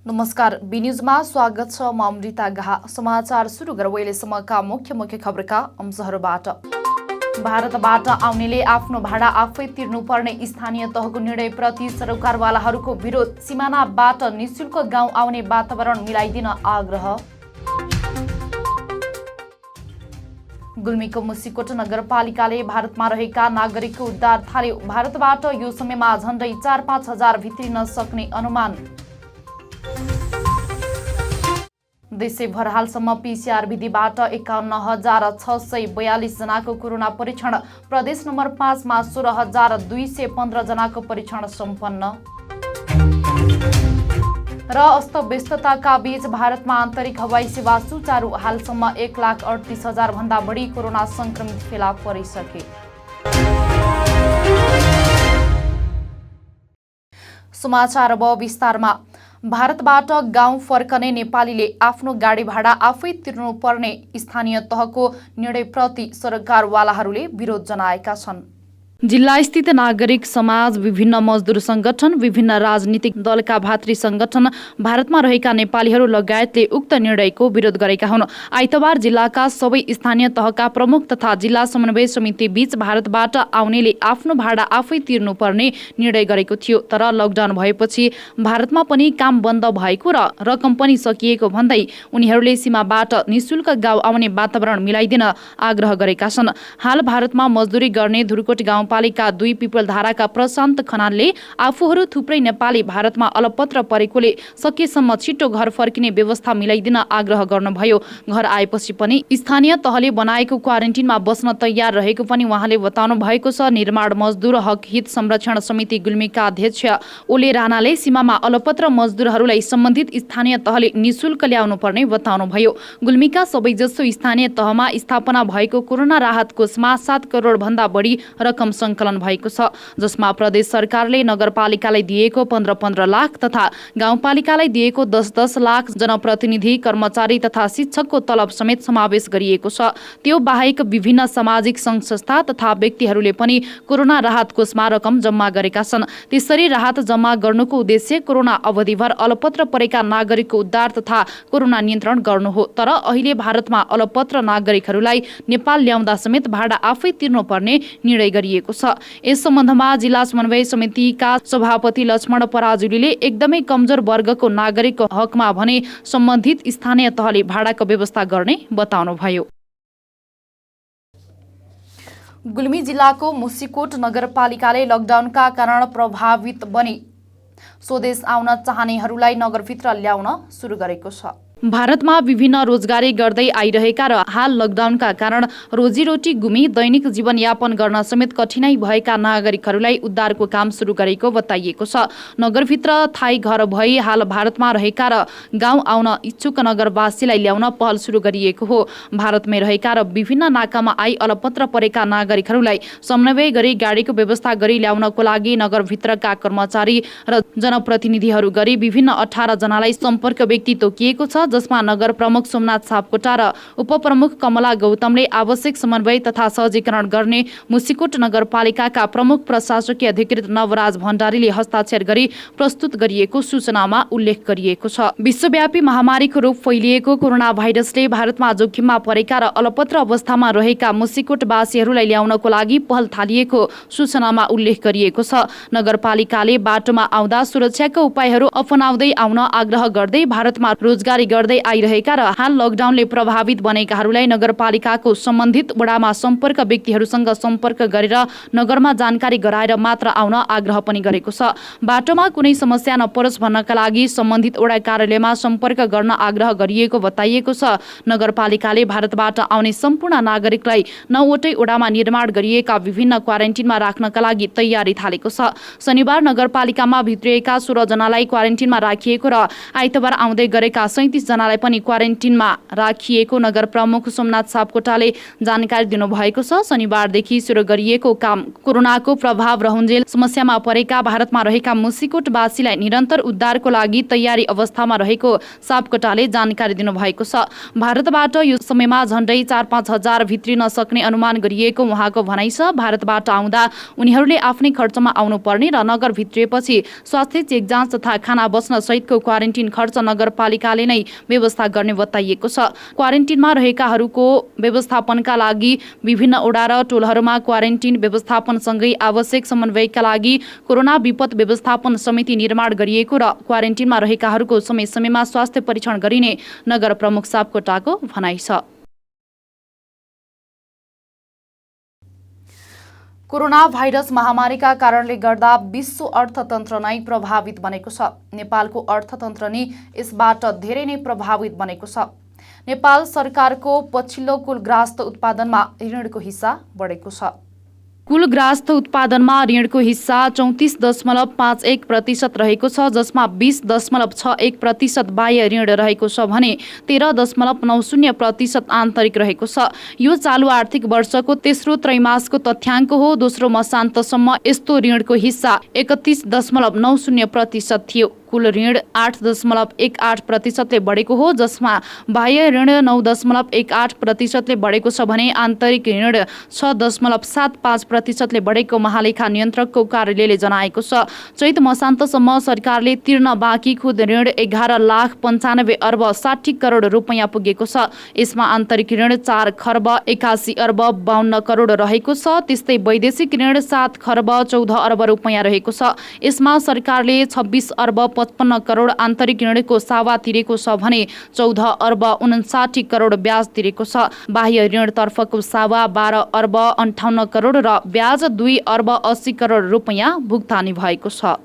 नमस्कार, बी न्यूजमा स्वागत छ। म अमृता गाहा। समाचार सुरु गरौँ अहिलेसम्मका मुख्य खबरका अंशहरूबाट। भारतबाट आउनेले आफ्नो भाडा आफै तिर्नुपर्ने स्थानीय तहको निर्णयप्रति सरकारवालाहरूको विरोध। सिमानाबाट निशुल्क गाउँ आउने वातावरण मिलाइदिन आग्रह। गुल्मीको मुसिकोट नगरपालिकाले भारतमा रहेका नागरिकको उद्धार थाल्यो। भारतबाट यो समयमा झण्डै 4-5 हजार भित्रिन सक्ने अनुमान। देशैभर हालसम्म पीसीआर विधिबाट 51,642 जनाको कोरोना परीक्षण। प्रदेश नम्बर 5 मा 16,215 जनाको परीक्षण सम्पन्न। र अस्तव्यस्तताका बीच भारतमा आन्तरिक हवाई सेवा सुचारू। हालसम्म 1,38,000 भन्दा बढी कोरोना संक्रमित फेला परिसके। समाचार अब विस्तारमा। भारतबाट गाउँ फर्कने नेपालीले आफ्नो गाडी भाडा आफै तिर्नुपर्ने स्थानीय तहको निर्णयप्रति सरकारवालाहरूले विरोध जनाएका छन्। जिल्लास्थित नागरिक समाज, विभिन्न मजदुर संगठन, विभिन्न राजनीतिक दलका भातृ संगठन, भारतमा रहेका नेपालीहरू लगायतले उक्त निर्णयको विरोध गरेका हुन्। आइतबार जिल्लाका सबै स्थानीय तहका प्रमुख तथा जिल्ला समन्वय समिति बीच भारतबाट आउनेले आफ्नो भाडा आफै तिर्नुपर्ने निर्णय गरेको थियो। तर लकडाउन भएपछि भारतमा पनि काम बन्द भएको र रकम पनि सकिएको भन्दै उनीहरूले सीमाबाट निशुल्क गाउँ आउने वातावरण मिलाइदिन आग्रह गरेका छन्। हाल भारतमा मजदुरी गर्ने धुर्कोट गाउँपालिका 2 पिपलधाराका प्रशान्त खनालले आफूहरू थुप्रै नेपाली भारतमा अलपत्र परेकोले सकेसम्म छिटो घर फर्किने व्यवस्था मिलाइदिन आग्रह गर्नुभयो। घर आएपछि पनि स्थानीय तहले बनाएको क्वारेन्टिनमा बस्न तयार रहेको पनि उहाँले बताउनु भएको छ। निर्माण मजदुर हक हित संरक्षण समिति गुल्मीका अध्यक्ष ओले राणाले सीमामा अलपत्र मजदुरहरूलाई सम्बन्धित स्थानीय तहले निशुल्क ल्याउनु पर्ने बताउनुभयो। गुल्मीका सबैजसो स्थानीय तहमा स्थापना भएको कोरोना राहत कोषमा 7 करोड भन्दा बढी रकम संकलन भएको छ, जसमा प्रदेश सरकारले नगरपालिकालाई दिएको 15-15 लाख तथा गाउँपालिकालाई दिएको 10-10 लाख, जनप्रतिनिधि, कर्मचारी तथा शिक्षकको तलब समेत समावेश गरिएको छ। त्यो बाहेक विभिन्न सामाजिक सङ्घ संस्था तथा व्यक्तिहरूले पनि कोरोना राहत कोषमा रकम जम्मा गरेका छन्। त्यसरी राहत जम्मा गर्नुको उद्देश्य कोरोना अवधिभर अलपत्र परेका नागरिकको उद्धार तथा कोरोना नियन्त्रण गर्नु हो। तर अहिले भारतमा अलपत्र नागरिकहरूलाई नेपाल ल्याउँदा समेत भाडा आफै तिर्नुपर्ने निर्णय गरिएको छ। यस सम्बन्धमा जिल्ला समन्वय समितिका सभापति लक्ष्मण पराजुलीले एकदमै कमजोर वर्गको नागरिकको हकमा भने सम्बन्धित स्थानीय तहले भाडाको व्यवस्था गर्ने बताउनुभयो। गुल्मी जिल्लाको मुसिकोट नगरपालिकाले लकडाउनका कारण प्रभावित बनी स्वदेश आउन चाहनेहरूलाई नगरभित्र ल्याउन सुरु गरेको छ। भारतमा विभिन्न रोजगारी गर्दै आइरहेका र हाल लकडाउनका कारण रोजीरोटी गुमी दैनिक जीवनयापन गर्न समेत कठिनाई भएका नागरिकहरूलाई उद्धारको काम सुरु गरेको बताइएको छ। नगरभित्र थाई घर भई हाल भारतमा रहेका र गाउँ आउन इच्छुक नगरवासीलाई ल्याउन पहल सुरु गरिएको हो। भारतमै रहेका र विभिन्न नाकामा आई अलपत्र परेका नागरिकहरूलाई समन्वय गरी गाडीको व्यवस्था गरी ल्याउनको लागि नगरभित्रका कर्मचारी र जनप्रतिनिधिहरू गरी विभिन्न 18 जनालाई सम्पर्क व्यक्ति तोकिएको छ, जसमा नगर प्रमुख सोमनाथ सापकोटा र उपप्रमुख कमला गौतमले आवश्यक समन्वय तथा सहजीकरण गर्ने मुसिकोट नगरपालिकाका प्रमुख प्रशासकीय अधिकृत नवराज भण्डारीले हस्ताक्षर गरी प्रस्तुत गरिएको सूचनामा उल्लेख गरिएको छ। विश्वव्यापी महामारीको रूप फैलिएको कोरोना भाइरसले भारतमा जोखिममा परेका र अलपत्र अवस्थामा रहेका मुसिकोटवासीहरूलाई ल्याउनको लागि पहल थालिएको सूचनामा उल्लेख गरिएको छ। नगरपालिकाले बाटोमा आउँदा सुरक्षाका उपायहरू अपनाउँदै आउन आग्रह गर्दै भारतमा रोजगारी गर्दै आइरहेका र हाल लकडाउनले प्रभावित बनेकाहरूलाई नगरपालिकाको सम्बन्धित वडामा सम्पर्क व्यक्तिहरूसँग सम्पर्क गरेर नगरमा जानकारी गराएर मात्र आउन आग्रह पनि गरेको छ। बाटोमा कुनै समस्या नपरोस् भन्नका लागि सम्बन्धित वडा कार्यालयमा सम्पर्क गर्न आग्रह गरिएको बताइएको छ। नगरपालिकाले भारतबाट आउने सम्पूर्ण नागरिकलाई 9वटै वडामा निर्माण गरिएका विभिन्न क्वारेन्टिनमा राख्नका लागि तयारी थालेको छ। शनिबार नगरपालिकामा भित्रिएका 16 जनालाई क्वारेन्टिनमा राखिएको र आइतबार आउँदै गरेका 37 जनालाई पनि क्वारेन्टिनमा राखिएको नगर प्रमुख सोमनाथ सापकोटाले जानकारी दिनुभएको छ। शनिबारदेखि सुरु गरिएको काम कोरोनाको प्रभाव रहन्जेल समस्यामा परेका भारतमा रहेका मुसिकोटवासीलाई निरन्तर उद्धारको लागि तयारी अवस्थामा रहेको सापकोटाले जानकारी दिनुभएको छ। भारतबाट यो समयमा झण्डै 4-5 हजार भित्रिन सक्ने अनुमान गरिएको उहाँको भनाइ छ। भारतबाट आउँदा उनीहरूले आफ्नै खर्चमा आउनुपर्ने र नगर भित्रिएपछि स्वास्थ्य चेक जाँच तथा खाना बस्न सहितको क्वारेन्टिन खर्च नगरपालिकाले नै व्यवस्था गर्ने बताइएको छ। क्वारेन्टिनमा रहेकाहरूको व्यवस्थापनका लागि विभिन्न वडा र टोलहरूमा क्वारेन्टिन व्यवस्थापनसँगै आवश्यक समन्वयका लागि कोरोना विपद व्यवस्थापन समिति निर्माण गरिएको र क्वारेन्टिनमा रहेकाहरूको समय समयमा स्वास्थ्य परीक्षण गरिने नगर प्रमुख सापकोटाको भनाइ छ। कोरोना भाइरस महामारीका कारणले गर्दा विश्व अर्थतन्त्र नै प्रभावित बनेको छ। नेपालको अर्थतन्त्र नै यसबाट धेरै नै प्रभावित बनेको छ। नेपाल सरकारको पछिल्लो कुल ग्राहस्थ उत्पादनमा ऋणको हिस्सा बढेको छ। कुल ग्राहस्थ उत्पादनमा ऋणको हिस्सा 34.51% रहेको छ, जसमा 20.61% बाह्य ऋण रहेको छ भने 13.90% आन्तरिक रहेको छ। यो चालु आर्थिक वर्षको तेस्रो त्रैमासको तथ्याङ्क हो। दोस्रो मसान्तसम्म यस्तो ऋणको हिस्सा 31.90% थियो। कुल ऋण 8.18%ले बढेको हो, जसमा बाह्य ऋण 9.18%ले बढेको छ भने आन्तरिक ऋण 6.75%ले बढेको महालेखा नियन्त्रकको कार्यालयले जनाएको छ। चैत मसान्तसम्म सरकारले तिर्न बाँकी खुद ऋण 11,95,60 रुपैयाँ पुगेको छ। यसमा आन्तरिक ऋण 4,81,52 करोड रहेको छ। त्यस्तै वैदेशिक ऋण 7,14 रुपैयाँ रहेको छ। यसमा सरकारले 26,55 करोड आन्तरिक ऋणको सावा तिरेको छ भने 14,59 करोड ब्याज तिरेको छ। बाह्य ऋण तर्फको सावा 12,58 करोड र ब्याज 2,80 करोड रुपैयाँ भुक्तानी भएको छ।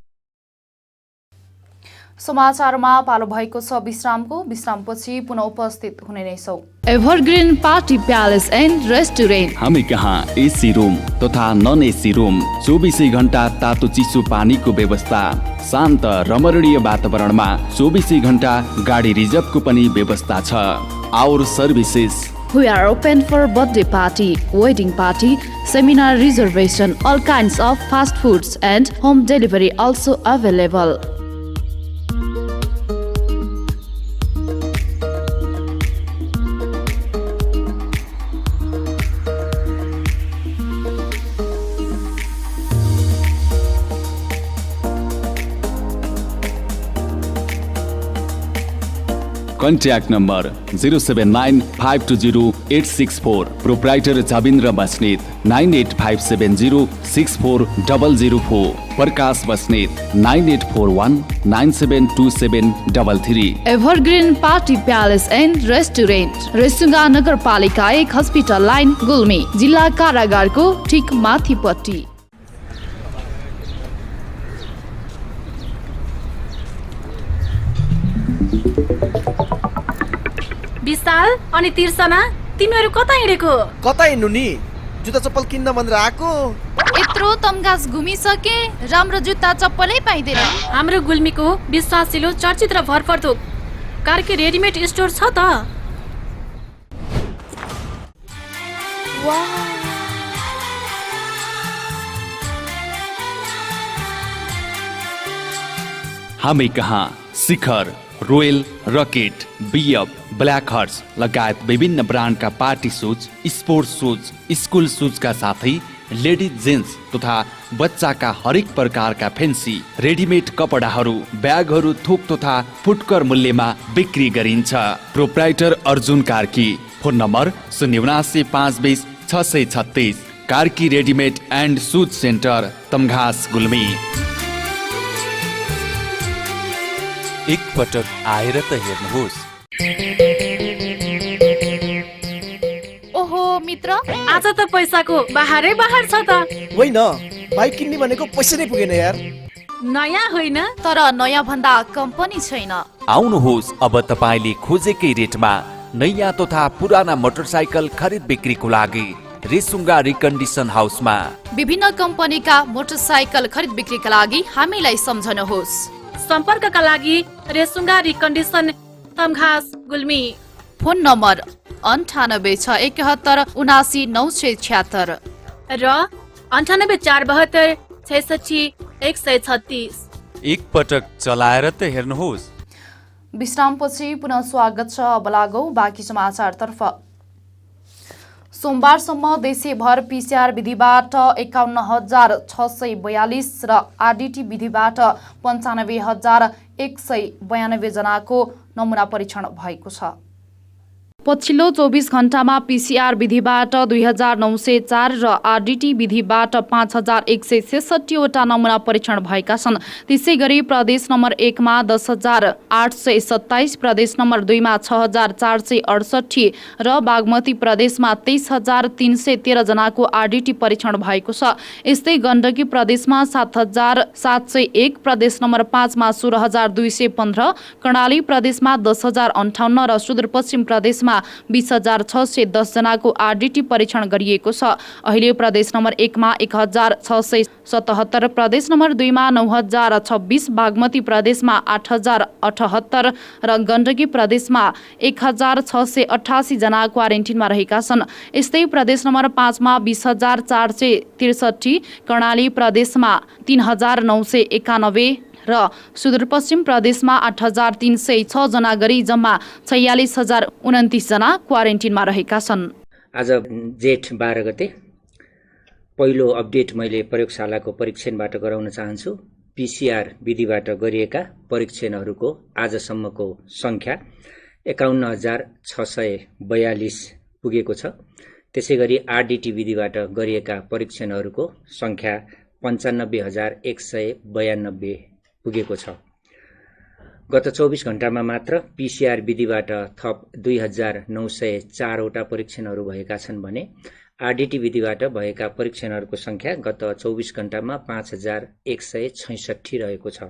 समाचारमा पालो भएको छ विश्रामको। विश्रामपछि पुनः उपस्थित हुने नै छौं। Evergreen party palace and restaurant. हामी कहाँ एसी रुम तथा नन एसी रुम, 24 घण्टा तातो चिसो पानीको व्यवस्था, शान्त रमणीय वातावरणमा 24 घण्टा गाडी रिजर्भको पनि व्यवस्था छ। Our services We are open for birthday party, wedding party, seminar reservation, all kinds of fast foods and home delivery also available. Contact number 079520864. Proprietor Javindra Basnet 9857064004. Prakash Basnet 9841972733. Evergreen Party Palace and Restaurant, Resunga नगरपालिका 1 hospital line Gulmi, जिल्ला कारागारको ठिक माथिपट्टि। विशाल अनि तिर्सना, तिमीहरू कता हिँडेको? कता हिँड्नु नि, जुत्ता चप्पल किन्न भनेर आएको। यत्रो तमघास घुमिसके, राम्रो जुत्ता चप्पलै पाइँदैन। हाम्रो गुल्मीको विश्वासिलो चर्चित र भरपर्दो कार्की रेडिमेड स्टोर छ त। हामी कहाँ Shikhar, Royal, Rocket, BF, black horse लगायत विभिन्न ब्रान्डका party shoes, sports shoes, school सुजका साथै लेडिज जेन्ट्स तथा बच्चाका हरेक प्रकारका फेन्सी रेडिमेड कपडाहरू, ब्यागहरू थोक तथा फुटकर मूल्यमा बिक्री गरिन्छ। Proprietor Arjun Karki. Phone number 079520636। Karki readymade and shoes centre, Tamghas Gulmi. एक पटक आएर त हेर्नुहोस्। ओहो मित्र, आज त पैसाको बाहरै बाहर छ त। होइन, बाइक किन्ने भनेको पैसा नै पुगेन यार। नयाँ होइन, तर नयाँ भन्दा कम्पनी छैन। आउनुहोस्, अब तपाईले खोजेकै रेटमा नयाँ तथा पुराना मोटरसाइकल खरिद बिक्रीको लागि रेसुङ्गा रिकन्डिसन हाउसमा। विभिन्न कम्पनीका मोटरसाइकल खरिद बिक्रीका लागि हामीलाई सम्झनुहोस्। सम्पर्कका लागि Resunga recondition, Tamghas Gulmi. Phone number 9861717976 र 9847266136। एक पटक चलाएर त हेर्नुहोस्। विश्रामपछि पुनः स्वागत छ। अब लागौं बाँकी समाचारतर्फ। सोमबारसम्म देशैभर पीसीआर विधिबाट 51,642 र आरडीटी विधिबाट 95,192 जनाको नमुना परीक्षण भएको छ। पछिल्लो 24 घण्टामा पीसीआर विधिबाट 2,904 र आरडीटी विधिबाट 5,166 वटा नमुना परीक्षण भएका छन्। त्यसैगरी प्रदेश नम्बर 1 मा 10,827, प्रदेश नम्बर 2 मा 6,468 र बागमती प्रदेशमा 23,313 जनाको आरडीटी परीक्षण भएको छ। यस्तै गण्डकी प्रदेशमा 7,701, प्रदेश नम्बर 5 मा 16,215, कर्णाली प्रदेशमा 10,058 र सुदूरपश्चिम प्रदेशमा 20,610 जनाको आरडीटी परीक्षण गरिएको छ। अहिले प्रदेश नम्बर 1 मा 1,677, प्रदेश नम्बर 2 मा 9,026, बागमती प्रदेशमा 8,078 र गण्डकी प्रदेशमा 1,688 जना क्वारेन्टिनमा रहेका छन्। यस्तै प्रदेश नम्बर 5 मा 20,463, कर्णाली प्रदेशमा 3,991 र सुदूरपश्चिम प्रदेशमा 8,306 जना गरी जम्मा 46,029 जना क्वारेन्टिनमा रहेका छन्। आज जेठ 12 गते पहिलो अपडेट मैले प्रयोगशालाको परीक्षणबाट गराउन चाहन्छु। पीसीआर विधिबाट गरिएका परीक्षणहरूको आजसम्मको संख्या 51,642 पुगेको छ। त्यसैगरी आरडीटी विधिबाट गरिएका परीक्षणहरूको संख्या 95,192 पुगेको छ। गत 24 घण्टामा मात्र पीसीआर विधिबाट थप 2,904 वटा परीक्षणहरू भएका छन् भने आरडीटी विधिबाट भएका परीक्षणहरूको संख्या गत 24 घण्टामा 5,166 रहेको छ।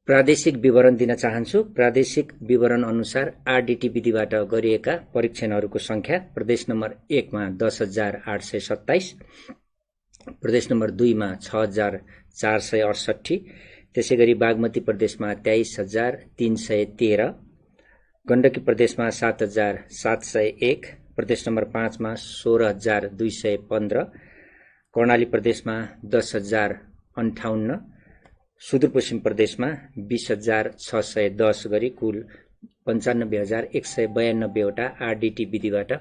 प्रादेशिक विवरण दिन चाहन्छु। प्रादेशिक विवरण अनुसार आरडीटी विधिबाट गरिएका परीक्षणहरूको संख्या प्रदेश नम्बर 1 मा 10,827, प्रदेश नम्बर 2 मा 6,468, त्यसैगरी बागमती प्रदेशमा 23,313, गण्डकी प्रदेशमा 7,701, प्रदेश नम्बर 5 मा 16,215, कर्णाली प्रदेशमा 10,058, सुदूरपश्चिम प्रदेशमा 20,610 गरी कुल 95,192 वटा आरडीटी विधिबाट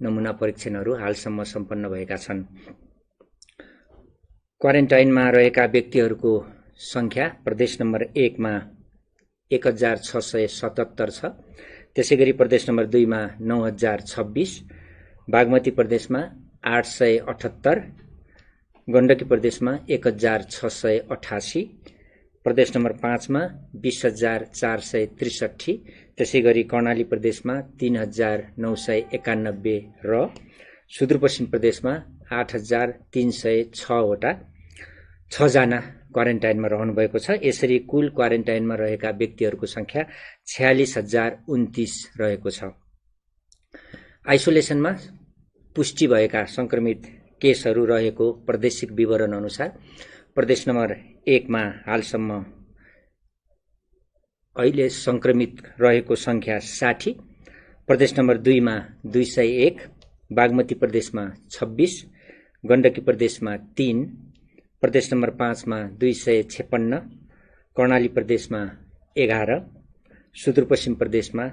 नमुना परीक्षणहरू हालसम्म सम्पन्न भएका छन्। क्वारेन्टाइनमा रहेका व्यक्तिहरूको संख्या प्रदेश नम्बर 1 मा 1,677 छ। त्यसैगरी प्रदेश नम्बर 2 मा 9,026, बागमती प्रदेशमा 878, गण्डकी प्रदेशमा 1,688, प्रदेश नम्बर 5 मा 20,463, त्यसैगरी कर्णाली प्रदेशमा 3,991 र सुदूरपश्चिम प्रदेशमा 8,306 वटा 6 जना क्वारेन्टाइनमा रहनुभएको छ। यसरी कुल क्वारेन्टाइनमा रहेका व्यक्तिहरूको संख्या 46,029 रहेको छ। आइसोलेसनमा पुष्टि भएका संक्रमित केसहरू रहेको प्रादेशिक विवरण अनुसार प्रदेश नम्बर 1 मा हालसम्म अहिले संक्रमित रहेको संख्या 60, प्रदेश नम्बर 2 मा 201, बागमती प्रदेशमा 26, गण्डकी प्रदेशमा 3, प्रदेश नम्बर 5 मा 256, कर्णाली प्रदेशमा 11, सुदूरपश्चिम प्रदेशमा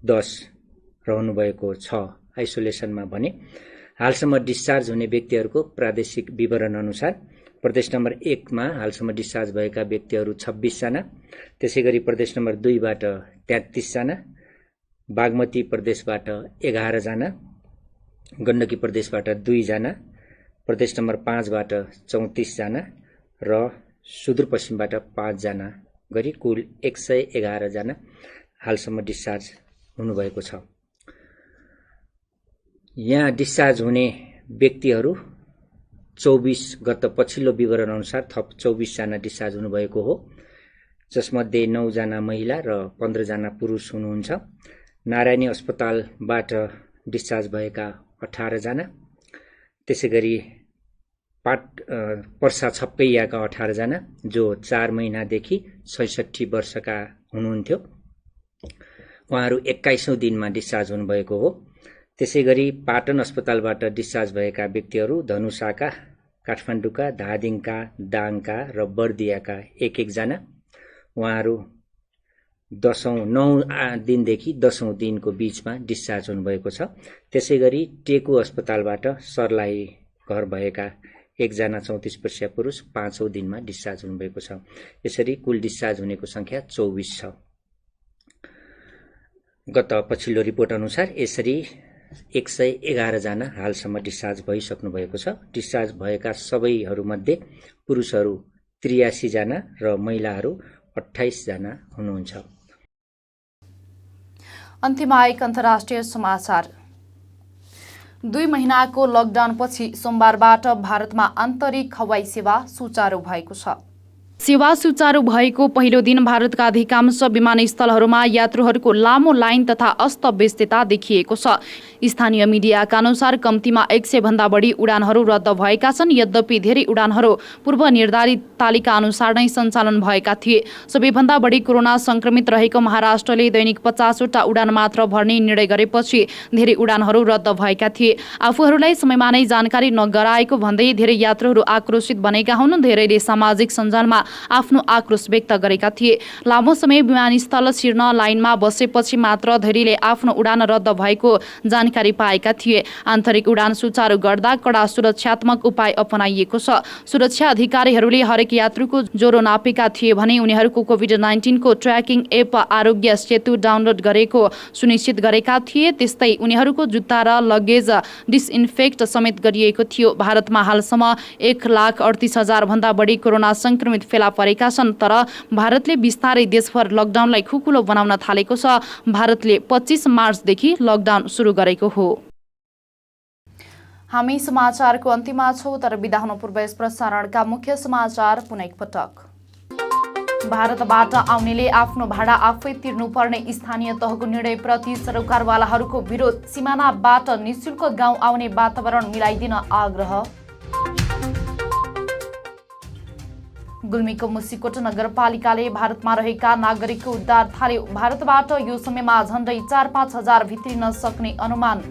10 रहनुभएको छ आइसोलेसनमा भने हालसम्म डिस्चार्ज हुने व्यक्तिहरूको प्रादेशिक विवरण अनुसार प्रदेश नम्बर 1 मा हालसम्म डिस्चार्ज भएका व्यक्तिहरू 26 जना, त्यसैगरी प्रदेश नम्बर 2 बाट 33 जना, बागमती प्रदेशबाट 11 जना, गण्डकी प्रदेशबाट 2 जना, प्रदेश नम्बर 5 बाट 34 जना र सुदूरपश्चिमबाट 5 जना गरी कुल 111 जना हालसम्म डिस्चार्ज हुनुभएको छ। यहाँ डिस्चार्ज हुने व्यक्तिहरू 24 गत पछिल्लो विवरण अनुसार थप 24 जना डिस्चार्ज हुनुभएको हो, जसमध्ये 9 जना महिला र 15 जना पुरुष हुनुहुन्छ। नारायणी अस्पतालबाट डिस्चार्ज भएका 18 जना, त्यसैगरी पर्सा छप्कैयाका 18 जना जो 4 महिनादेखि 66 वर्षका हुनुहुन्थ्यो, उहाँहरू 21औं दिनमा डिस्चार्ज हुनुभएको हो। त्यसैगरी पाटन अस्पतालबाट डिस्चार्ज भएका व्यक्तिहरू धनुषाका, काठमाडौँका, धादिङका, दाङका र बर्दियाका 1-1 जना, उहाँहरू 9 दिनदेखि 10औं दिनको बीचमा डिस्चार्ज हुनुभएको छ। त्यसै गरी टेकु अस्पतालबाट सर्लाही घर भएका एकजना 34 वर्षीय पुरुष 5औं दिनमा डिस्चार्ज हुनुभएको छ। यसरी कुल डिस्चार्ज हुनेको संख्या 24 छ। गत पछिल्लो रिपोर्ट अनुसार यसरी 111 जना हालसम्म डिस्चार्ज भइसक्नु भएको छ। डिस्चार्ज भएका सबैहरूमध्ये पुरुषहरू 83 जना र महिलाहरू 28 जना हुनुहुन्छ। अन्त्यमा एक अन्तर्राष्ट्रिय समाचार। 2 महिनाको लकडाउनपछि सोमबारबाट भारतमा आन्तरिक हवाई सेवा सुचारू भएको छ। सेवा सुचारू भएको पहिलो दिन भारतका अधिकांश विमानस्थलहरूमा यात्रुहरूको लामो लाइन तथा अस्तव्यस्तता देखिएको छ। स्थानीय मिडियाका अनुसार कम्तीमा 100 भन्दा बढी उडानहरू रद्द भएका छन्। यद्यपि धेरै उडानहरू पूर्व निर्धारित तालिका अनुसार नै सञ्चालन भएका थिए। सबैभन्दा बढी कोरोना संक्रमित रहेको महाराष्ट्रले दैनिक 50 वटा उडान मात्र भर्ने निर्णय गरेपछि धेरै उडानहरू रद्द भएका थिए। आफूहरूलाई समयमा नै जानकारी नगराएको भन्दै धेरै यात्रुहरू आक्रोशित बनेका हुन्। धेरैले सामाजिक सञ्जालमा आफ्नो आक्रोश व्यक्त गरेका थिए। लामो समय विमानस्थल छिर्न लाइनमा बसेपछि मात्र धेरैले आफ्नो उडान रद्द भएको जानकारी पाएका थिए। आन्तरिक उडान सुचारू गर्दा कडा सुरक्षात्मक उपाय अपनाइएको छ। सुरक्षा अधिकारीहरूले हरेक यात्रुको ज्वरो नापेका थिए भने उनीहरूको कोभिड-19 को tracking app Aarogya Setu download गरेको सुनिश्चित गरेका थिए। त्यस्तै उनीहरूको जुत्ता र लगेज डिसइन्फेक्ट समेत गरिएको थियो। भारतमा हालसम्म 1,38,000 भन्दा बढी कोरोना संक्रमित फेला परेका छन्। तर भारतले बिस्तारै देशभर लकडाउनलाई खुकुलो बनाउन थालेको छ। भारतले 25 मार्चदेखि लकडाउन सुरु गरेको हो। हामी समाचारको अन्त्यमा छौं, तर बिदा हुनु पूर्व यस प्रसारणका मुख्य समाचार पुनः एकपटक। भारतबाट आउनेले आफ्नो भाडा आफै तिर्नुपर्ने स्थानीय तहको निर्णयप्रति सरकारवालाहरूको विरोध। सिमानाबाट निशुल्क गाउँ आउने वातावरण मिलाइदिन आग्रह। गुल्मीको मुसिकोट नगरपालिकाले भारतमा रहेका नागरिकको उद्धार थाल्यो। भारतबाट यो समयमा झण्डै 4-5 हजार भित्रिन सक्ने अनुमान।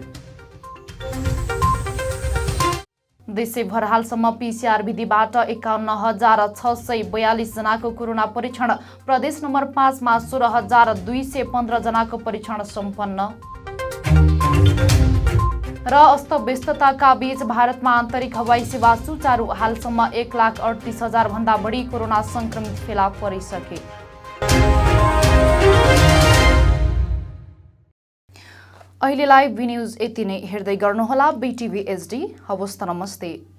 देशैभर हालसम्म PCR विधिबाट 51,642 जनाको कोरोना परीक्षण। प्रदेश नम्बर 5 मा 16,215 जनाको परीक्षण सम्पन्न। र अस्तव्यस्तताका बीच भारतमा आन्तरिक हवाई सेवा सुचारू। हालसम्म 1,38,000 भन्दा बढी कोरोना संक्रमित फेला परिसके। अहिलेलाई बी न्यूज यति नै। हेर्दै गर्नुहोला BTV HD। हवस् त नमस्ते।